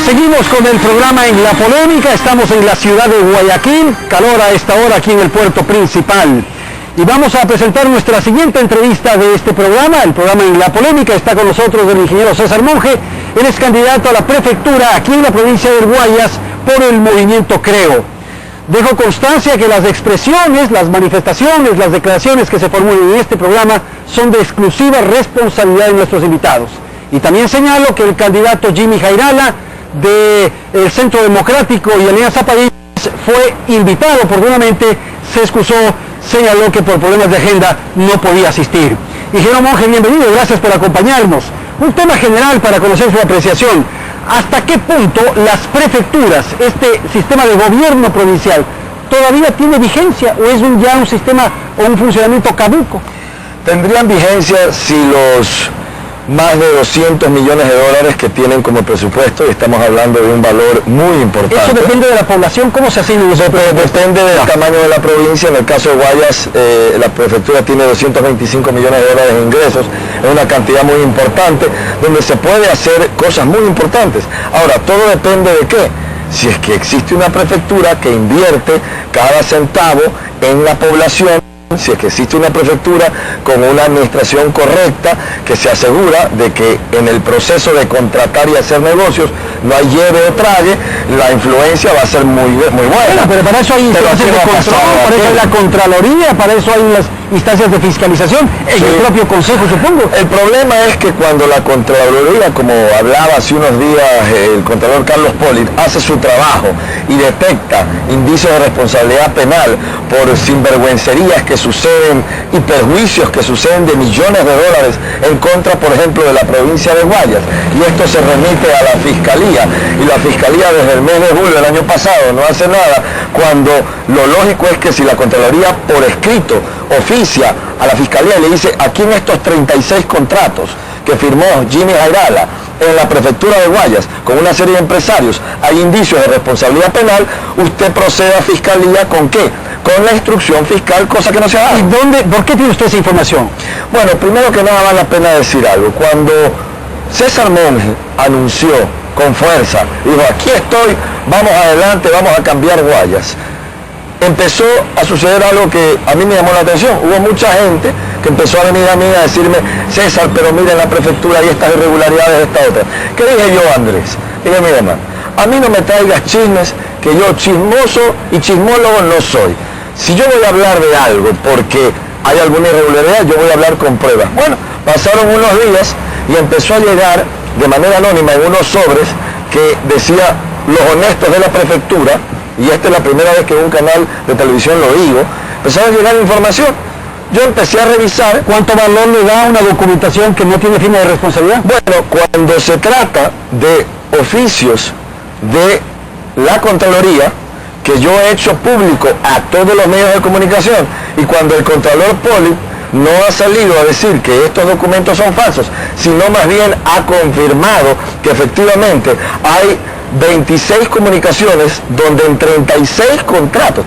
Seguimos con el programa En la Polémica. Estamos en la ciudad de Guayaquil, calor a esta hora aquí en el puerto principal. Y vamos a presentar nuestra siguiente entrevista de este programa, el programa En la Polémica. Está con nosotros el ingeniero César Monge. Él es candidato a la prefectura aquí en la provincia del Guayas por el movimiento Creo. Dejo constancia que las expresiones, las manifestaciones, las declaraciones que se formulen en este programa son de exclusiva responsabilidad de nuestros invitados. Y también señalo que el candidato Jimmy Jairala del Centro Democrático y Alianza País fue invitado oportunamente, se excusó, señaló que por problemas de agenda no podía asistir. Ingeniero Monge, bienvenido, gracias por acompañarnos. Un tema general para conocer su apreciación. ¿Hasta qué punto las prefecturas, este sistema de gobierno provincial, todavía tiene vigencia o es ya un sistema o un funcionamiento caduco? Tendrían vigencia si los más de 200 millones de dólares que tienen como presupuesto, y estamos hablando de un valor muy importante. ¿Eso depende de la población? ¿Cómo se asigna eso? Depende del tamaño de la provincia. En el caso de Guayas, la prefectura tiene 225 millones de dólares de ingresos, es una cantidad muy importante, donde se puede hacer cosas muy importantes. Ahora, todo depende de qué. Si es que existe una prefectura que invierte cada centavo en la población, si es que existe una prefectura con una administración correcta que se asegura de que en el proceso de contratar y hacer negocios no hay lleve o trague, la influencia va a ser muy buena. Pero para eso hay instancias de control, para eso hay la Contraloría, para eso hay las instancias de fiscalización, en el propio Consejo, supongo. El problema es que cuando la Contraloría, como hablaba hace unos días el Contralor Carlos Polit, hace su trabajo y detecta indicios de responsabilidad penal por sinvergüencerías que suceden y perjuicios que suceden de millones de dólares en contra, por ejemplo, de la provincia de Guayas, y esto se remite a la Fiscalía, y la Fiscalía desde el mes de julio del año pasado no hace nada, cuando lo lógico es que si la Contraloría por escrito oficia a la Fiscalía y le dice: aquí en estos 36 contratos que firmó Jimmy Jairala en la prefectura de Guayas con una serie de empresarios hay indicios de responsabilidad penal, usted procede a Fiscalía ¿con qué? Con la instrucción fiscal, cosa que no se hace. ¿Y por qué tiene usted esa información? Bueno, primero que nada vale la pena decir algo. Cuando César Monge anunció con fuerza, dijo: aquí estoy, vamos adelante, vamos a cambiar Guayas, empezó a suceder algo que a mí me llamó la atención. Hubo mucha gente que empezó a venir a mí a decirme: César, pero mira en la prefectura hay estas irregularidades, esta otra. ¿Qué dije yo, Andrés? Dije: mira, hermano, a mí no me traigas chismes, que yo chismoso y chismólogo no soy. Si yo voy a hablar de algo porque hay alguna irregularidad, yo voy a hablar con pruebas. Bueno, pasaron unos días y empezó a llegar de manera anónima en unos sobres que decía los honestos de la prefectura, y esta es la primera vez que en un canal de televisión lo digo, empezaron a llegar información. Yo empecé a revisar. ¿Cuánto valor le da una documentación que no tiene firma de responsabilidad? Bueno, cuando se trata de oficios de la Contraloría, que yo he hecho público a todos los medios de comunicación, y cuando el Contralor Poli no ha salido a decir que estos documentos son falsos, sino más bien ha confirmado que efectivamente hay 26 comunicaciones donde en 36 contratos,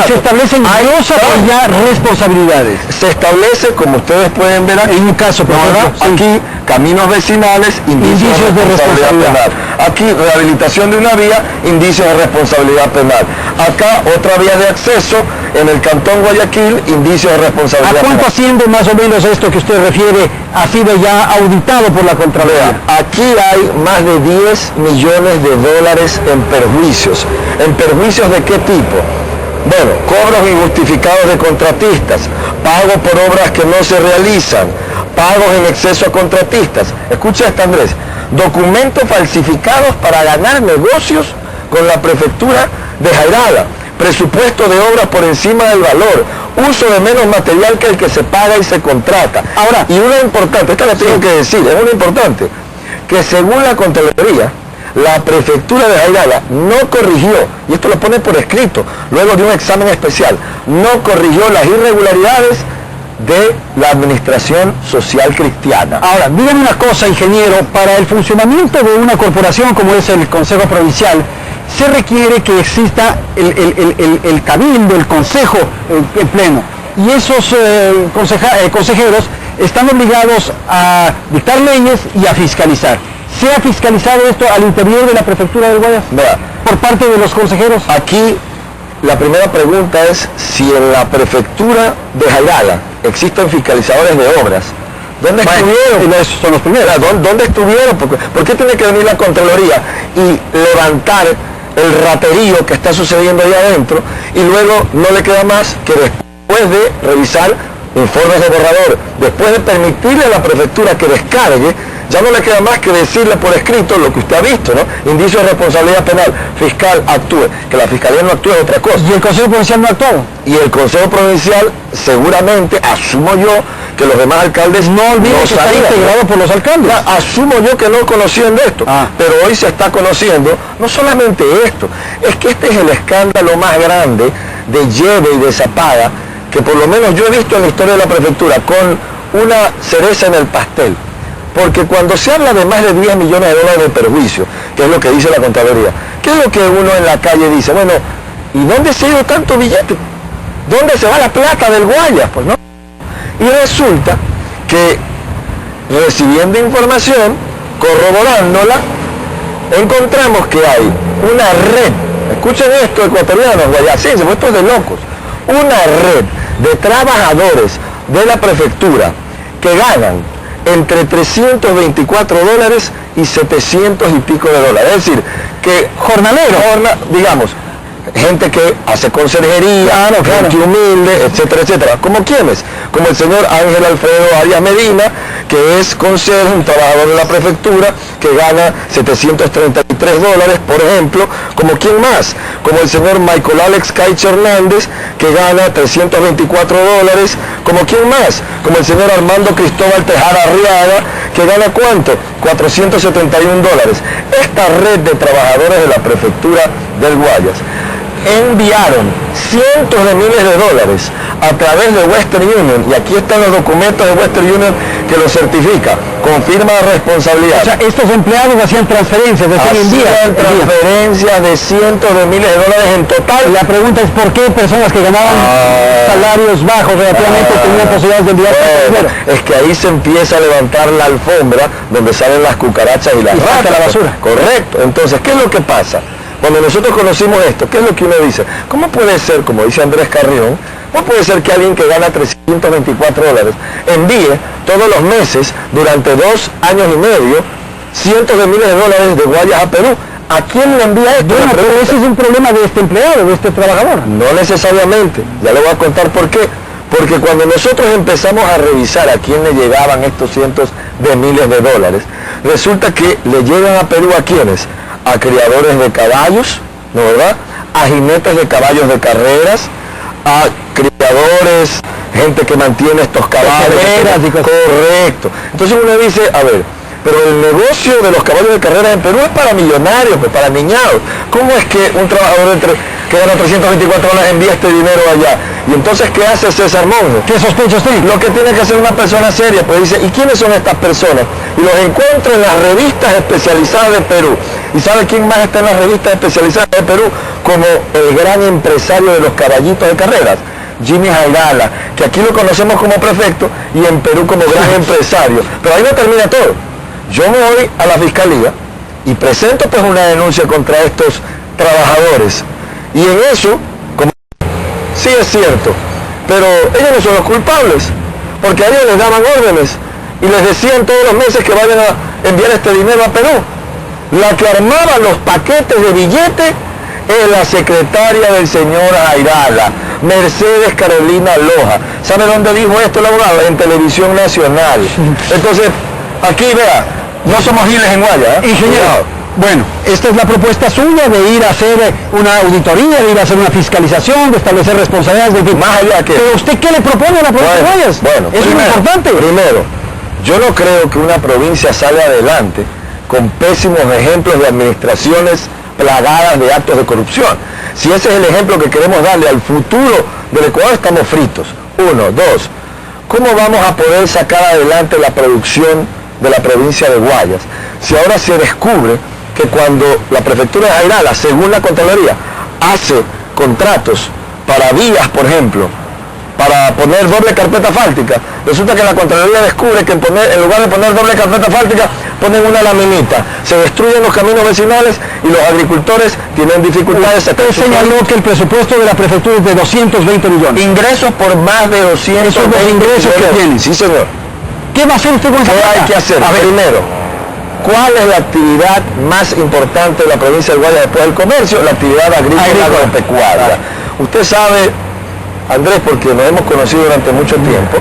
se establecen ya responsabilidades. Se establece, como ustedes pueden ver aquí, en un caso, por ejemplo, aquí caminos vecinales, indicios de responsabilidad penal. Aquí rehabilitación de una vía, indicios de responsabilidad penal. Acá otra vía de acceso en el Cantón Guayaquil, indicios de responsabilidad penal. ¿A cuánto asciende más o menos esto que usted refiere, ha sido ya auditado por la Contraloría? Aquí hay más de 10 millones de dólares en perjuicios. ¿En perjuicios de qué tipo? Bueno, cobros injustificados de contratistas, pago por obras que no se realizan, pagos en exceso a contratistas. Escucha esto, Andrés: documentos falsificados para ganar negocios con la prefectura de Jairala, presupuesto de obras por encima del valor, uso de menos material que el que se paga y se contrata. Ahora, y una importante, esta la tengo que decir, es una importante, que según la Contraloría, la prefectura de Jairala no corrigió, y esto lo pone por escrito, luego de un examen especial, no corrigió las irregularidades de la administración social cristiana. Ahora, díganme una cosa, ingeniero, para el funcionamiento de una corporación como es el Consejo Provincial, se requiere que exista el cabildo, el consejo, el pleno, y esos consejeros están obligados a dictar leyes y a fiscalizar. ¿Se ha fiscalizado esto al interior de la prefectura del Guayas? Mira, por parte de los consejeros. aquí la primera pregunta es si en la prefectura de Jairala existen fiscalizadores de obras. ¿Dónde estuvieron? Esos son los primeros. ¿Dónde estuvieron? ¿Por qué tiene que venir la Contraloría y levantar el raterío que está sucediendo ahí adentro y luego no le queda más que después de revisar informes de borrador, después de permitirle a la prefectura que descargue, ya no le queda más que decirle por escrito lo que usted ha visto, ¿no? Indicio de responsabilidad penal, fiscal actúe, que la fiscalía no actúe es otra cosa. ¿Y el Consejo Provincial no ha actuado? Y el Consejo Provincial seguramente, asumo yo, que los demás alcaldes no olviden que está integrado por los alcaldes. Asumo yo que no conocían de esto, pero hoy se está conociendo no solamente esto, es que este es el escándalo más grande de lleve y de zapada que por lo menos yo he visto en la historia de la prefectura, con una cereza en el pastel. Porque cuando se habla de más de 10 millones de dólares de perjuicio, que es lo que dice la Contraloría, ¿qué es lo que uno en la calle dice? Bueno, ¿y dónde se ha ido tanto billete? ¿Dónde se va la plata del Guayas? Pues no. Y resulta que recibiendo información, corroborándola, encontramos que hay una red, escuchen esto ecuatorianos, guayacenses, esto es de locos, una red de trabajadores de la prefectura que ganan entre 324 dólares y 700 y pico de dólares. Es decir, que jornaleros, digamos, gente que hace conserjería, gente humilde, etcétera, etcétera. ¿Como quiénes? Como el señor Ángel Alfredo Arias Medina, que es conserje, un trabajador de la prefectura, que gana 733 dólares, por ejemplo. ¿Como quién más? Como el señor Michael Alex Caiche Hernández, que gana 324 dólares. ¿Como quién más? Como el señor Armando Cristóbal Tejada Arriaga, que gana ¿cuánto? 471 dólares. Esta red de trabajadores de la prefectura del Guayas enviaron cientos de miles de dólares a través de Western Union, y aquí están los documentos de Western Union que lo certifica, con firma de responsabilidad. O sea, estos empleados hacían transferencias, hacían transferencias de cientos de miles de dólares en total. La pregunta es por qué personas que ganaban salarios bajos relativamente tenían posibilidades de enviar dinero. Es que ahí se empieza a levantar la alfombra donde salen las cucarachas y las ratas. La basura. Correcto. Entonces, ¿qué es lo que pasa? Cuando nosotros conocimos esto, ¿qué es lo que uno dice? ¿Cómo puede ser, como dice Andrés Carrión, cómo puede ser que alguien que gana 324 dólares envíe todos los meses, durante 2 años y medio, cientos de miles de dólares de Guayas a Perú? ¿A quién le envía esto? Bueno, pero ese es un problema de este empleado, de este trabajador. No necesariamente, ya le voy a contar por qué. Porque cuando nosotros empezamos a revisar a quién le llegaban estos cientos de miles de dólares, resulta que le llegan a Perú ¿a quiénes? A criadores de caballos, ¿no verdad? A jinetes de caballos de carreras, a criadores, gente que mantiene estos caballos. Correcto. Entonces uno dice, a ver, pero el negocio de los caballos de carreras en Perú es para millonarios, pues para niñados. ¿Cómo es que un trabajador que gana 324 dólares envía este dinero allá? Y entonces, ¿qué hace César Monge? ¿Qué sospechas tiene? Lo que tiene que hacer una persona seria, pues dice, ¿y quiénes son estas personas? Y los encuentra en las revistas especializadas de Perú. ¿Y sabe quién más está en las revistas especializadas de Perú? Como el gran empresario de los caballitos de carreras, Jimmy Jairala, que aquí lo conocemos como prefecto y en Perú como gran empresario. Pero ahí no termina todo. Yo me voy a la fiscalía y presento pues una denuncia contra estos trabajadores. Y en eso, como sí es cierto, pero ellos no son los culpables, porque a ellos les daban órdenes y les decían todos los meses que vayan a enviar este dinero a Perú. La que armaba los paquetes de billetes es la secretaria del señor Jairala, Mercedes Carolina Loja. ¿Sabe dónde dijo esto el abogado? En Televisión Nacional. Entonces, aquí vea, no somos giles en Guaya, ¿eh? Ingeniero, bueno, esta es la propuesta suya de ir a hacer una auditoría, de ir a hacer una fiscalización, de establecer responsabilidades, de fin. Más allá que... Pero usted, ¿qué le propone a la provincia de Guayas? Bueno, eso es muy importante. Primero, yo no creo que una provincia salga adelante con pésimos ejemplos de administraciones plagadas de actos de corrupción. Si ese es el ejemplo que queremos darle al futuro del Ecuador, estamos fritos. 1, 2, ¿cómo vamos a poder sacar adelante la producción de la provincia de Guayas si ahora se descubre que cuando la prefectura de Jairala, según la Contraloría, hace contratos para vías, por ejemplo, para poner doble carpeta fáltica, resulta que la Contraloría descubre que en lugar de poner doble carpeta fáltica, ponen una laminita, se destruyen los caminos vecinales y los agricultores tienen dificultades. Usted señaló que el presupuesto de la prefectura es de 220 millones. Ingresos por más de 200. Esos son los ingresos que tienen. Sí, señor. ¿Qué va a hacer usted con esa plata? ¿Qué hay que hacer? Primero, ¿cuál es la actividad más importante de la provincia de Guayas después del comercio? La actividad agrícola agropecuaria. Usted sabe, Andrés, porque nos hemos conocido durante mucho tiempo,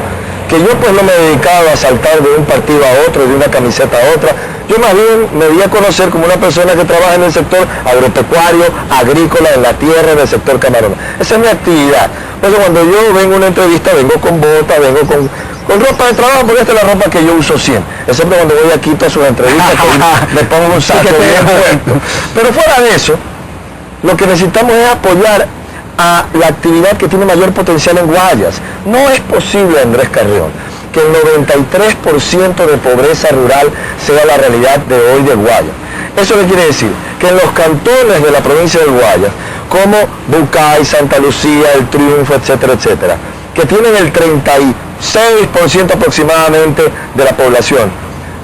que yo pues no me he dedicado a saltar de un partido a otro, de una camiseta a otra. Yo más bien me di a conocer como una persona que trabaja en el sector agropecuario, agrícola, en la tierra, en el sector camarón. Esa es mi actividad. Por eso cuando yo vengo a una entrevista, vengo con botas, vengo con ropa de trabajo, porque esta es la ropa que yo uso siempre. Excepto cuando voy a Quito a sus entrevistas, que me pongo un saco bien puesto. Pero fuera de eso, lo que necesitamos es apoyar a la actividad que tiene mayor potencial en Guayas. No es posible, Andrés Carrión, que el 93% de pobreza rural sea la realidad de hoy de Guayas. ¿Eso qué quiere decir? Que en los cantones de la provincia de Guayas, como Bucay, Santa Lucía, El Triunfo, etcétera, etcétera, que tienen el 36% aproximadamente de la población,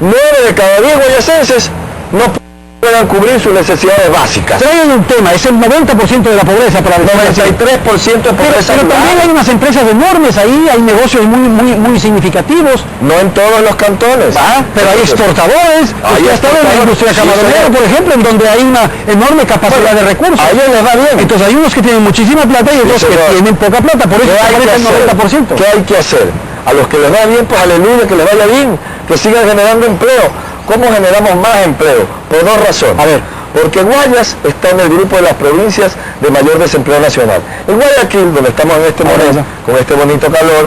9 de cada 10 guayasenses no puedan cubrir sus necesidades básicas. Traen un tema, es el 90% de la pobreza para el 93% de pobreza. Pero también hay unas empresas enormes ahí, hay negocios muy significativos. No en todos los cantones. Pero hay exportadores. Usted ha estado en la industria camaronera, por ejemplo, en donde hay una enorme capacidad de recursos. A ellos les va bien. Entonces hay unos que tienen muchísima plata y otros que tienen poca plata, por eso aparece el 90%. ¿Qué hay que hacer? A los que les va bien, pues aleluya, que les vaya bien, que sigan generando empleo. ¿Cómo generamos más empleo? Por dos razones. A ver. Porque Guayas está en el grupo de las provincias de mayor desempleo nacional. El Guayaquil, donde estamos en este momento, con este bonito calor,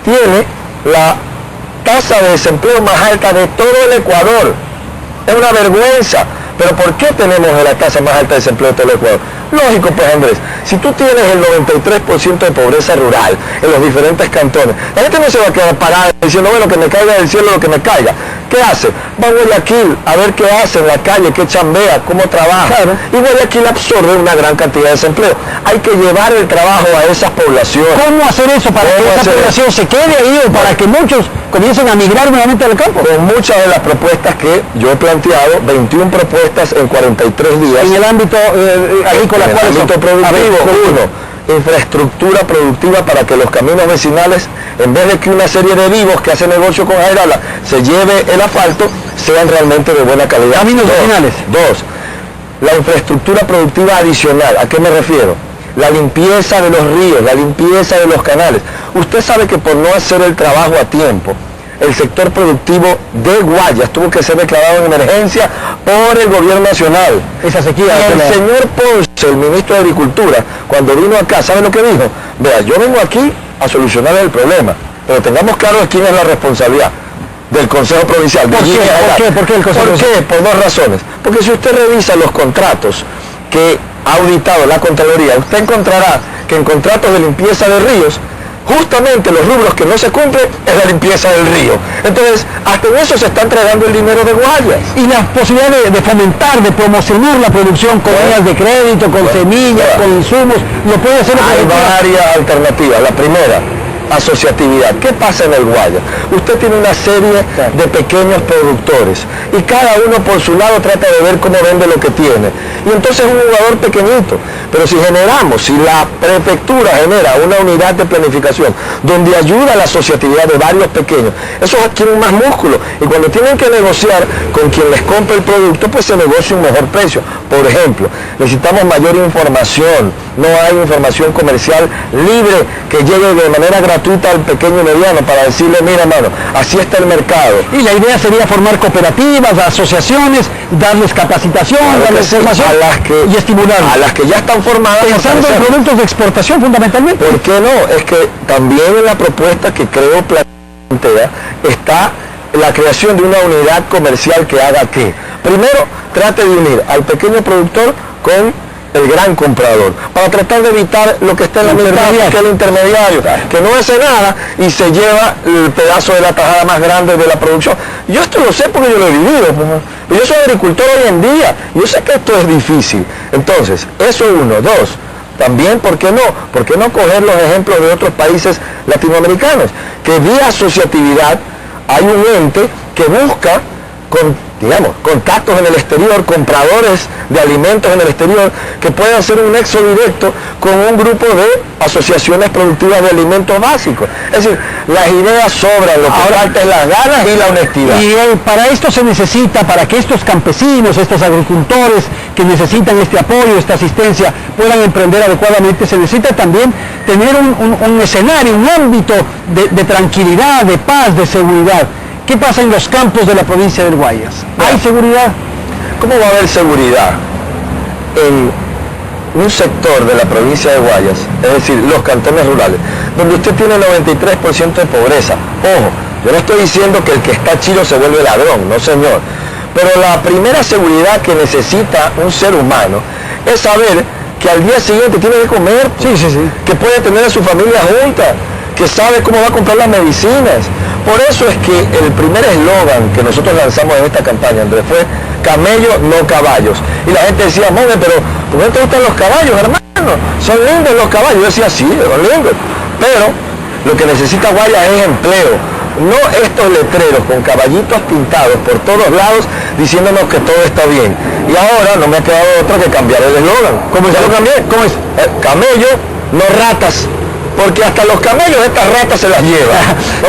tiene la tasa de desempleo más alta de todo el Ecuador. Es una vergüenza. ¿Pero por qué tenemos la tasa más alta de desempleo de todo el Ecuador? Lógico, pues, Andrés, si tú tienes el 93% de pobreza rural en los diferentes cantones, la gente no se va a quedar parada diciendo, bueno, que me caiga del cielo lo que me caiga. ¿Qué hace? Va a Guayaquil a ver qué hace en la calle, qué chambea, cómo trabaja. Claro. Y Guayaquil absorbe una gran cantidad de desempleo. Hay que llevar el trabajo a esas poblaciones. ¿Cómo hacer eso para que esa población se quede ahí o para que muchos comiencen a migrar nuevamente al campo? Con muchas de las propuestas que yo he planteado, 21 propuestas en 43 días. En el ámbito agrícola, en el ámbito productivo, infraestructura productiva para que los caminos vecinales, en vez de que una serie de vivos que hacen negocio con Jairala se lleve el asfalto, sean realmente de buena calidad. Caminos vecinales. Dos, la infraestructura productiva adicional. ¿A qué me refiero? La limpieza de los ríos, la limpieza de los canales. Usted sabe que por no hacer el trabajo a tiempo, el sector productivo de Guayas tuvo que ser declarado en emergencia por el gobierno nacional. Esa sequía. Y el señor Ponce, el ministro de Agricultura, cuando vino acá, ¿sabe lo que dijo? Vea, yo vengo aquí a solucionar el problema, pero tengamos claro quién es la responsabilidad del Consejo Provincial. ¿Por qué? ¿Por qué? Por dos razones. Porque si usted revisa los contratos que ha auditado la Contraloría, usted encontrará que en contratos de limpieza de ríos, justamente los rubros que no se cumplen es la limpieza del río. Entonces, hasta en eso se está entregando el dinero de Guayas. Y la posibilidad de fomentar, de promocionar la producción con líneas de crédito, con semillas, con insumos, lo puede hacer. Hay varias alternativas. La primera, asociatividad. ¿Qué pasa en el Guayas? Usted tiene una serie de pequeños productores y cada uno por su lado trata de ver cómo vende lo que tiene. Y entonces es un jugador pequeñito. Pero si la prefectura genera una unidad de planificación donde ayuda a la asociatividad de varios pequeños, esos adquieren más músculo y cuando tienen que negociar con quien les compra el producto, pues se negocia un mejor precio. Por ejemplo, necesitamos mayor información. No hay información comercial libre que llegue de manera gratuita al pequeño y mediano para decirle, mira, hermano, así está el mercado. Y la idea sería formar cooperativas, asociaciones, darles capacitación, darles formación y estimularlas. A las que ya están formadas. Pensando en productos de exportación fundamentalmente. ¿Por qué no? Es que también en la propuesta que creo plantea está la creación de una unidad comercial que haga que, primero, trate de unir al pequeño productor con el gran comprador, para tratar de evitar lo que está en la mitad, que es el intermediario, que no hace nada y se lleva el pedazo de la tajada más grande de la producción. Yo esto lo sé porque yo lo he vivido, yo soy agricultor hoy en día, yo sé que esto es difícil. Entonces, eso uno. Dos, también, ¿por qué no? ¿Por qué no coger los ejemplos de otros países latinoamericanos? Que vía asociatividad hay un ente que busca con digamos, contactos en el exterior, compradores de alimentos en el exterior, que pueden hacer un nexo directo con un grupo de asociaciones productivas de alimentos básicos. Es decir, las ideas sobran, lo que falta es las ganas y la honestidad. Y para esto se necesita, para que estos campesinos, estos agricultores que necesitan este apoyo, esta asistencia, puedan emprender adecuadamente, se necesita también tener un escenario, un ámbito de tranquilidad, de paz, de seguridad. ¿Qué pasa en los campos de la provincia del Guayas? ¿Hay seguridad? ¿Cómo va a haber seguridad en un sector de la provincia de Guayas, es decir, los cantones rurales, donde usted tiene 93% de pobreza? Ojo, yo no estoy diciendo que el que está chilo se vuelve ladrón, no señor. Pero la primera seguridad que necesita un ser humano es saber que al día siguiente tiene que comer, que puede tener a su familia junta, que sabe cómo va a comprar las medicinas. Por eso es que el primer eslogan que nosotros lanzamos en esta campaña, Andrés, fue camello, no caballos. Y la gente decía, Mone, pero ¿por qué no te gustan los caballos, hermano? Son lindos los caballos. Yo decía, sí, son lindos. Pero lo que necesita Guayas es empleo. No estos letreros con caballitos pintados por todos lados diciéndonos que todo está bien. Y ahora no me ha quedado otra que cambiar el eslogan. ¿Cómo es? ¿Ya lo cambié? ¿Cómo es? Camello, no ratas. Porque hasta los camellos estas ratas se las llevan.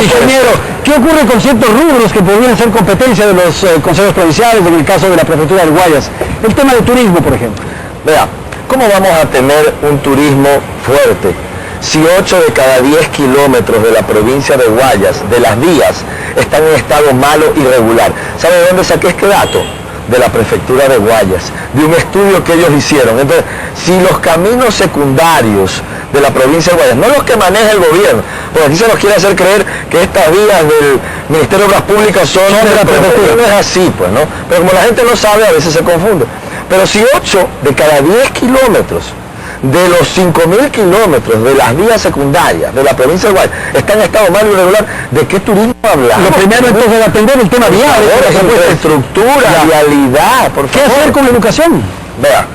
Ingeniero, ¿qué ocurre con ciertos rubros que podrían ser competencia de los consejos provinciales, en el caso de la prefectura del Guayas? El tema del turismo, por ejemplo. Vea, ¿cómo vamos a tener un turismo fuerte si 8 de cada 10 kilómetros de la provincia de Guayas, de las vías, están en estado malo y regular? ¿Sabe de dónde saqué este dato? De la prefectura de Guayas, de un estudio que ellos hicieron. Entonces, si los caminos secundarios de la provincia de Guayas, no los que maneja el gobierno, porque aquí se nos quiere hacer creer que estas vías del Ministerio de Obras Públicas son de la prefectura, no es así, pues, ¿no? Pero como la gente no sabe, a veces se confunde. Pero si 8 de cada 10 kilómetros de los 5.000 kilómetros de las vías secundarias de la provincia de Guayas están en estado malo y irregular, ¿de qué turismo hablamos? Lo primero entonces es atender el tema vial, infraestructura, vialidad, por favor. ¿Qué hacer con la educación? Vea,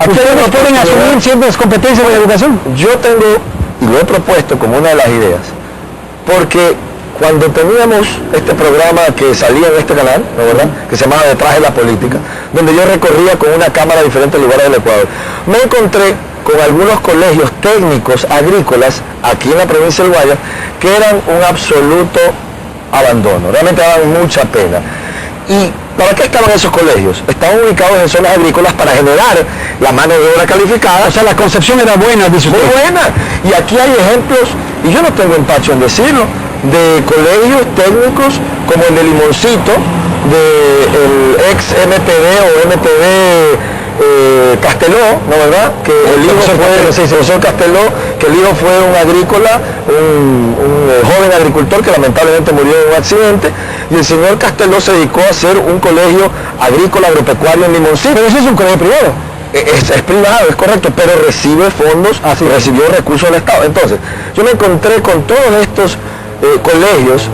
¿ustedes no pueden asumir ciertas competencias de la educación? Yo tengo, y lo he propuesto como una de las ideas, porque cuando teníamos este programa que salía en este canal, ¿no, verdad?, que se llamaba Detrás de la Política, donde yo recorría con una cámara a diferentes lugares del Ecuador, me encontré con algunos colegios técnicos agrícolas aquí en la provincia del Guayas que eran un absoluto abandono, realmente daban mucha pena. ¿Y para qué estaban esos colegios? Estaban ubicados en zonas agrícolas para generar la mano de obra calificada. O sea, la concepción era buena, dice usted. Muy buena. Y aquí hay ejemplos, y yo no tengo empacho en decirlo, de colegios técnicos como el de Limoncito, del ex MTV o MTV Casteló, ¿no, verdad? Que el hijo fue, el profesor Casteló, que el hijo fue un agrícola, un joven agricultor que lamentablemente murió en un accidente, y el señor Casteló se dedicó a hacer un colegio agrícola agropecuario en Limoncito. Pero ese es un colegio privado. Es privado, es correcto, pero recibe fondos, recibió recursos del Estado. Entonces, yo me encontré con todos estos colegios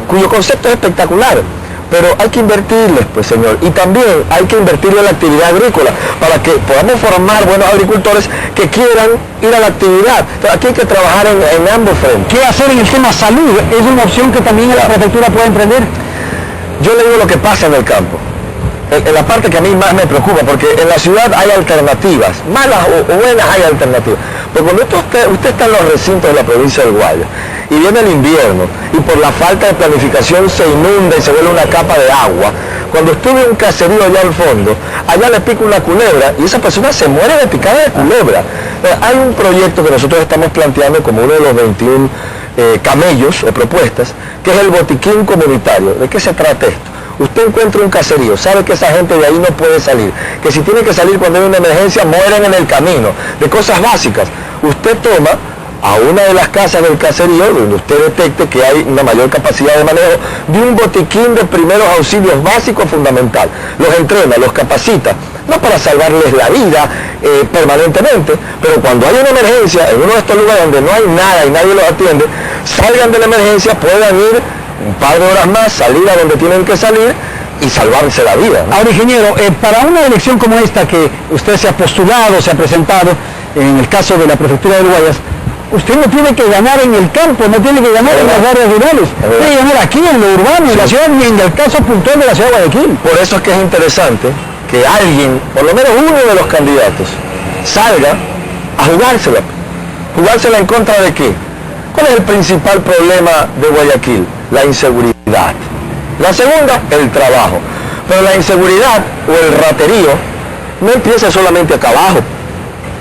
cuyo concepto es espectacular. Pero hay que invertirles, pues, señor, y también hay que invertirle en la actividad agrícola para que podamos formar buenos agricultores que quieran ir a la actividad. Entonces, aquí hay que trabajar en ambos frentes. ¿Qué hacer en el tema salud? ¿Es una opción que también la prefectura puede emprender? Yo le digo lo que pasa en el campo, en la parte que a mí más me preocupa, porque en la ciudad hay alternativas, malas o buenas hay alternativas. Pero cuando usted está en los recintos de la provincia del Guayas, y viene el invierno, y por la falta de planificación se inunda y se vuelve una capa de agua, cuando usted ve un caserío allá al fondo, allá le pica una culebra, y esa persona se muere de picada de culebra. Hay un proyecto que nosotros estamos planteando como uno de los 21 camellos o propuestas, que es el botiquín comunitario. ¿De qué se trata esto? Usted encuentra un caserío, sabe que esa gente de ahí no puede salir, que si tiene que salir cuando hay una emergencia, mueren en el camino, de cosas básicas. Usted toma a una de las casas del caserío, donde usted detecte que hay una mayor capacidad de manejo, de un botiquín de primeros auxilios básicos fundamental. Los entrena, los capacita, no para salvarles la vida permanentemente, pero cuando hay una emergencia en uno de estos lugares donde no hay nada y nadie los atiende, salgan de la emergencia, puedan ir un par de horas más, salir a donde tienen que salir y salvarse la vida, ¿no? Ahora, ingeniero, para una elección como esta que usted se ha postulado, se ha presentado, en el caso de la prefectura del Guayas, Usted no tiene que ganar en el campo, no tiene que ganar en las áreas rurales, tiene que ganar aquí en lo urbano, en la ciudad, y en el caso puntual de la ciudad de Guayaquil. Por eso es que es interesante que alguien, por lo menos uno de los candidatos, salga a jugársela en contra de qué. ¿Cuál es el principal problema de Guayaquil? La inseguridad. La segunda, el trabajo. Pero la inseguridad o el raterío no empieza solamente acá abajo,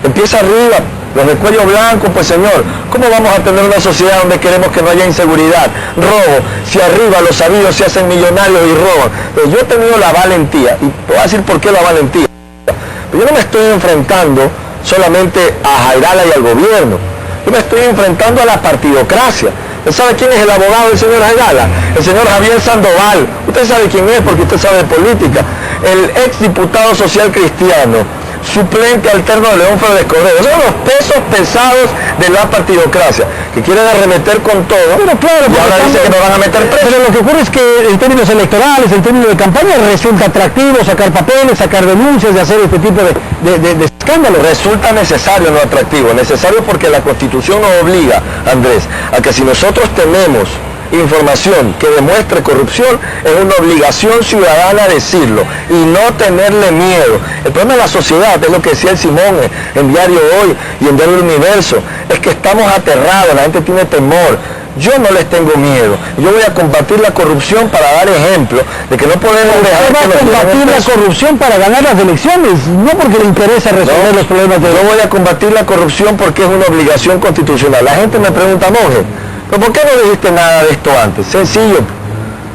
empieza arriba. Los de cuello blanco, pues señor, ¿cómo vamos a tener una sociedad donde queremos que no haya inseguridad, robo, si arriba los sabidos se hacen millonarios y roban? Pues yo he tenido la valentía, y puedo decir por qué la valentía, pero yo no me estoy enfrentando solamente a Jairala y al gobierno, yo me estoy enfrentando a la partidocracia. ¿Usted sabe quién es el abogado del señor Jairala? El señor Javier Sandoval. Usted sabe quién es porque usted sabe de política. El exdiputado social cristiano, suplente alterno de León Férez Cordero. Son los pesos pesados de la partidocracia, que quieren arremeter con todo. Pero claro, y ahora dice que nos van a meter presos. Pero lo que ocurre es que en términos electorales, en términos de campaña, resulta atractivo sacar papeles, sacar denuncias, de hacer este tipo de escándalos. Resulta necesario, no atractivo. Necesario porque la Constitución nos obliga, Andrés, a que si nosotros tenemos información que demuestre corrupción, es una obligación ciudadana decirlo y no tenerle miedo. El problema de la sociedad, es lo que decía el Simón en Diario Hoy y en Diario Universo, es que estamos aterrados, la gente tiene temor. Yo no les tengo miedo. Yo voy a combatir la corrupción para dar ejemplo de que no podemos dejar que nos combatir la corrupción para ganar las elecciones, no porque le interesa resolver los problemas de... Yo voy a combatir la corrupción porque es una obligación constitucional. La gente me pregunta, monje, ¿pero por qué no dijiste nada de esto antes? Sencillo,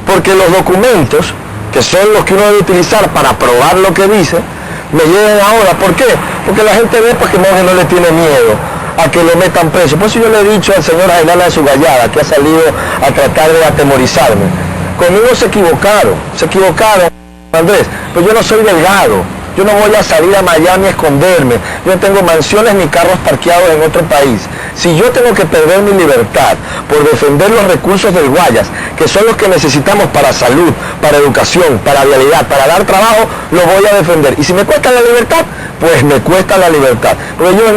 porque los documentos, que son los que uno debe utilizar para probar lo que dice, me llegan ahora. ¿Por qué? Porque la gente ve porque monje no le tiene miedo a que lo metan preso. Por eso yo le he dicho al señor Jairala de su gallada, que ha salido a tratar de atemorizarme. Conmigo se equivocaron, Andrés, pero yo no soy delgado. Yo no voy a salir a Miami a esconderme. Yo no tengo mansiones ni carros parqueados en otro país. Si yo tengo que perder mi libertad por defender los recursos del Guayas, que son los que necesitamos para salud, para educación, para vialidad, para dar trabajo, lo voy a defender. Y si me cuesta la libertad, pues me cuesta la libertad. Porque yo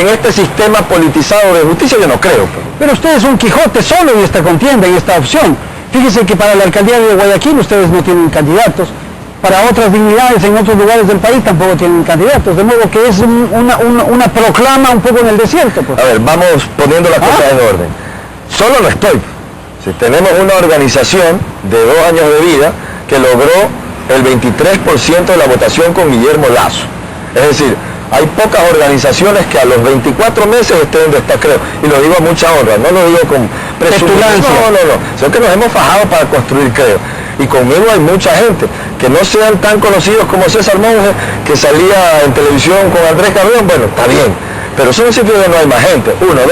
en este sistema politizado de justicia yo no creo. Pero usted es un Quijote solo en esta contienda, en esta opción. Fíjese que para la alcaldía de Guayaquil ustedes no tienen candidatos. Para otras dignidades en otros lugares del país tampoco tienen candidatos, de modo que es una proclama un poco en el desierto. Pues. A ver, vamos poniendo las cosas en orden. Solo no estoy. Si tenemos una organización de 2 años de vida que logró el 23% de la votación con Guillermo Lazo. Es decir, hay pocas organizaciones que a los 24 meses estén donde está, creo. Y lo digo a mucha honra, no lo digo con petulancia. No. Sino que nos hemos fajado para construir, creo. Y conmigo hay mucha gente que no sean tan conocidos como César Monge, que salía en televisión con Andrés Carrión. Bueno, está bien, pero eso no significa que no hay más gente. 1, 2.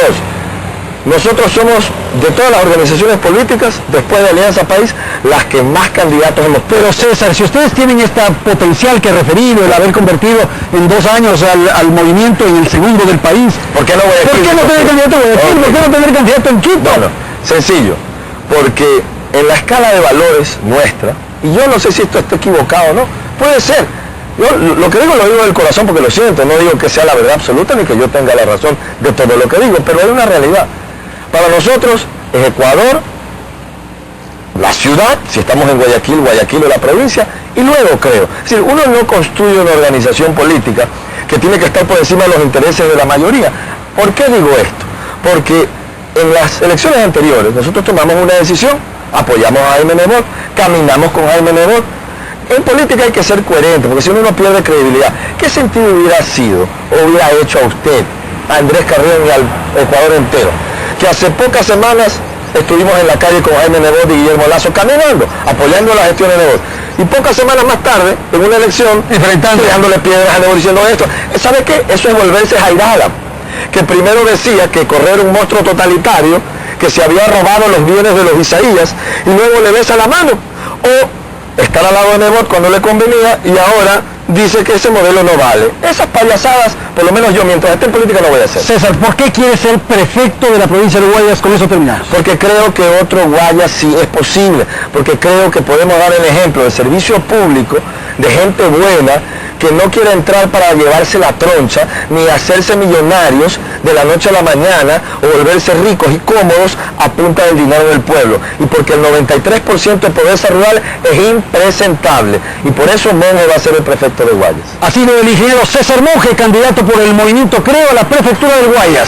Nosotros somos, de todas las organizaciones políticas, después de Alianza País, las que más candidatos hemos puesto. Pero César, si ustedes tienen este potencial que he referido, el haber convertido en 2 años al movimiento en el segundo del país, ¿por qué no Guayaquil? ¿Por qué no tener candidato en Guayaquil? ¿Por qué no tener candidato en Quito? Bueno, sencillo, porque en la escala de valores nuestra, y yo no sé si esto está equivocado o no, puede ser. Yo lo que digo lo digo del corazón porque lo siento, no digo que sea la verdad absoluta ni que yo tenga la razón de todo lo que digo, pero hay una realidad. Para nosotros es Ecuador, la ciudad, si estamos en Guayaquil o la provincia, y luego creo. Es decir, uno no construye una organización política que tiene que estar por encima de los intereses de la mayoría. ¿Por qué digo esto? Porque en las elecciones anteriores nosotros tomamos una decisión, apoyamos a Jaime Nebot, caminamos con Jaime Nebot. En política hay que ser coherente, porque si uno no pierde credibilidad, ¿qué sentido hubiera sido o hubiera hecho a usted, a Andrés Carrión y al Ecuador entero, que hace pocas semanas estuvimos en la calle con Jaime Nebot y Guillermo Lazo caminando, apoyando la gestión de Nebot, y pocas semanas más tarde, en una elección, tirándole piedras a Nebot diciendo esto? ¿Sabe qué? Eso es volverse Jairala, que primero decía que correr un monstruo totalitario, que se había robado los bienes de los Isaías, y luego le besa la mano, o estar al lado de Nebot cuando le convenía, y ahora dice que ese modelo no vale. Esas payasadas, por lo menos yo, mientras esté en política, no voy a hacer. César, ¿por qué quiere ser prefecto de la provincia de Guayas? Con eso terminamos. Porque creo que otro Guayas sí es posible, porque creo que podemos dar el ejemplo de servicio público, de gente buena, que no quiere entrar para llevarse la troncha, ni hacerse millonarios de la noche a la mañana, o volverse ricos y cómodos a punta del dinero del pueblo. Y porque el 93% de pobreza rural es impresentable. Y por eso Monge va a ser el prefecto de Guayas. Ha sido el ingeniero César Monge, candidato por el movimiento Creo a la prefectura de Guayas.